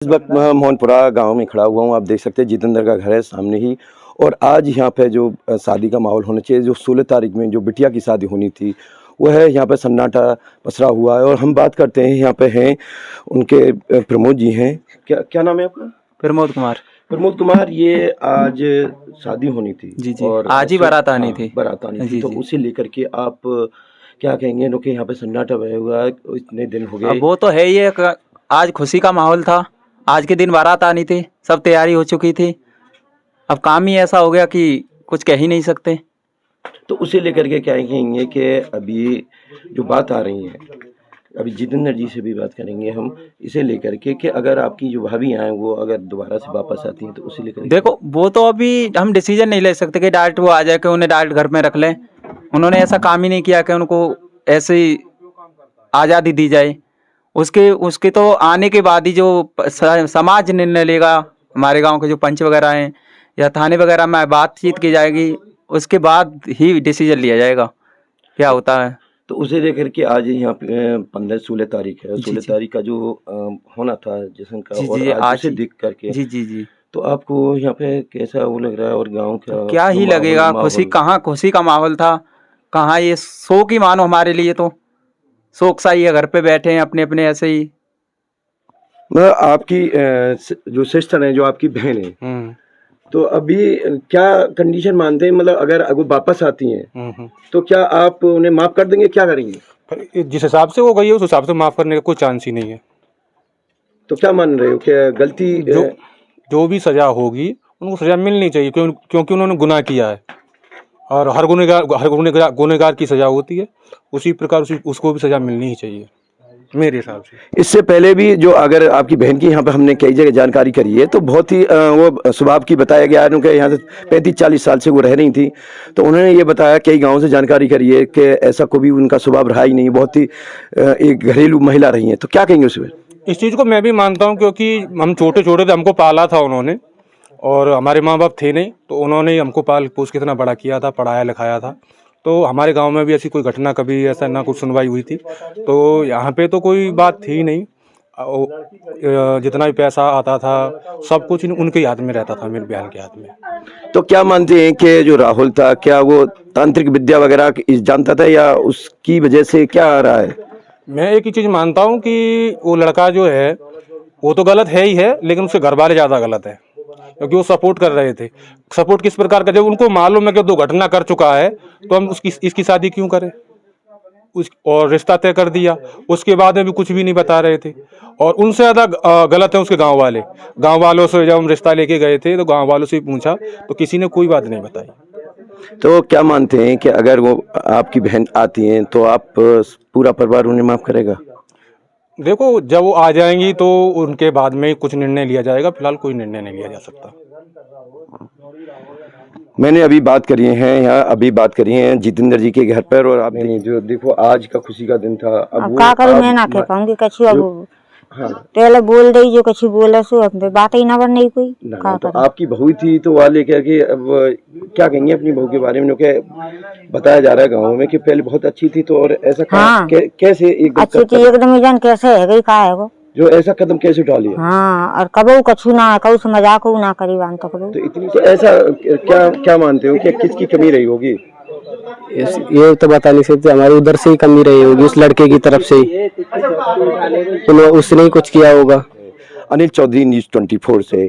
इस वक्त मैं मोहनपुरा गांव में खड़ा हुआ हूं। आप देख सकते हैं जितेंद्र का घर है सामने ही। और आज यहाँ पे जो शादी का माहौल होना चाहिए, जो 16 तारीख में जो बिटिया की शादी होनी थी, वो है यहाँ पे सन्नाटा पसरा हुआ है। और हम बात करते हैं, यहाँ पे हैं उनके प्रमोद जी हैं। क्या नाम है आपका? प्रमोद कुमार। प्रमोद कुमार, ये आज शादी होनी थी जी जी, और आज ही बारात आनी थी। बारात आनी थी, जी तो जी। उसे लेकर के आप क्या कहेंगे? कि यहाँ पे सन्नाटा बह हुआ है, इतने दिन हो गए। अब वो तो है ही है, आज खुशी का माहौल था, आज के दिन बारात आनी थी, सब तैयारी हो चुकी थी। अब काम ही ऐसा हो गया कि कुछ कह ही नहीं सकते। तो उसे लेकर के क्या कहेंगे कि अभी जो बात आ रही है, अभी जितेंद्र जी से भी बात करेंगे हम, इसे लेकर के कि अगर आपकी जो भाभी आए वो अगर दोबारा से वापस आती हैं तो उसे लेकर देखो, वो तो अभी हम डिसीजन नहीं ले सकते कि डायरेक्ट वो आ जाए कि उन्हें डायरेक्ट घर में रख लें। उन्होंने ऐसा काम ही नहीं किया कि उनको ऐसे ही आज़ादी दी जाए। उसके तो आने के बाद ही जो समाज निर्णय लेगा, हमारे गांव के जो पंच वगैरह हैं या थाने वगैरह में बातचीत की जाएगी, उसके बाद ही डिसीजन लिया जाएगा क्या होता है। तो उसे लेकर के आज यहाँ पे 15-16 तारीख है, 16 तारीख का जो होना था जश्न का, और आज उसे देख करके जी जी जी, तो आपको यहाँ पे कैसा वो लग रहा है? और गांव का क्या ही लगेगा, खुशी कहाँ, खुशी का माहौल था कहाँ, ये शोक ही मानो हमारे लिए तो। शोक सा ही है, घर पे बैठे हैं अपने अपने ऐसे ही। मतलब आपकी जो सिस्टर है, जो आपकी बहन है, तो अभी क्या कंडीशन मानते हैं? मतलब अगर वो वापस आती हैं तो क्या आप उन्हें माफ कर देंगे? क्या करेंगे? पर जिस हिसाब से वो गई है उस हिसाब से माफ करने का कोई चांस ही नहीं है। तो क्या मान रहे हो कि गलती जो भी सजा होगी उनको सजा मिलनी चाहिए, क्योंकि उन्होंने गुनाह किया है। और हर गुनहगार की सजा होती है, उसी प्रकार उसको भी सजा मिलनी ही चाहिए मेरे हिसाब से। इससे पहले भी जो अगर आपकी बहन की यहाँ पे हमने कई जगह जानकारी करी है, तो बहुत ही वो स्वभाव की बताया गया है। उनके यहाँ से 35-40 साल से वो रह रही थी, तो उन्होंने ये बताया, कई गाँव से जानकारी करी है कि ऐसा कोई उनका स्वभाव रहा ही नहीं, बहुत ही एक घरेलू महिला रही हैं। तो क्या कहेंगे उसमें? इस चीज़ को मैं भी मानता हूँ, क्योंकि हम छोटे छोटे थे, हमको पाला था उन्होंने, और हमारे माँ बाप थे नहीं, तो उन्होंने हमको पाल पोस के इतना बड़ा किया था, पढ़ाया लिखाया था। तो हमारे गांव में भी ऐसी कोई घटना कभी ऐसा ना कुछ सुनवाई हुई थी, तो यहाँ पे तो कोई बात थी नहीं। जितना भी पैसा आता था सब कुछ उनके हाथ में रहता था, मेरे बहन के हाथ में। तो क्या मानते हैं कि जो राहुल था, क्या वो तांत्रिक विद्या वगैरह जानता था, या उसकी वजह से क्या आ रहा है? मैं एक ही चीज़ मानता हूँ कि वो लड़का जो है वो तो गलत है ही है, लेकिन उसके घर वाले ज़्यादा गलत है, क्योंकि वो सपोर्ट कर रहे थे। सपोर्ट किस प्रकार का? जब उनको मालूम है कि 2 घटना कर चुका है, तो हम इसकी शादी क्यों करें? और रिश्ता तय कर दिया, उसके बाद में भी कुछ भी नहीं बता रहे थे। और उनसे ज़्यादा गलत है उसके गांव वाले। गांव वालों से जब हम रिश्ता लेके गए थे तो गांव वालों से पूछा तो किसी ने कोई बात नहीं बताई। तो क्या मानते हैं कि अगर वो आपकी बहन आती हैं तो आप पूरा परिवार उन्हें माफ करेगा? देखो, जब वो आ जाएंगी तो उनके बाद में कुछ निर्णय लिया जाएगा, फिलहाल कोई निर्णय नहीं लिया जा सकता। मैंने अभी बात करी है जितेंद्र जी के घर पर, और आपने जो देखो आज का खुशी का दिन था। अब का करूं, मैं ना कह पाऊंगी कछु। अब पहले बोल दई जो कछु बोला सो, अब बात ही ना बन नहीं कोई। तो आपकी बहू थी, तो वाले क्या कि अब क्या कहेंगे अपनी बहू के बारे में? बताया जा रहा है गाँव में कि पहले बहुत अच्छी थी, तो और ऐसा कैसे अच्छी थी एकदम, जान कैसे है गई, का है वो जो ऐसा कदम कैसे उठा लिया? हाँ, और कबू कछु ना कबू से मजाक ना करी बान तक। तो इतनी से ऐसा क्या मानते हो कि किसकी कमी रही होगी? ये तो बता नहीं सकते, हमारी उधर से ही कमी रही होगी, उस लड़के की तरफ से ही, तो उसने ही कुछ किया होगा। अनिल चौधरी, News 24 से।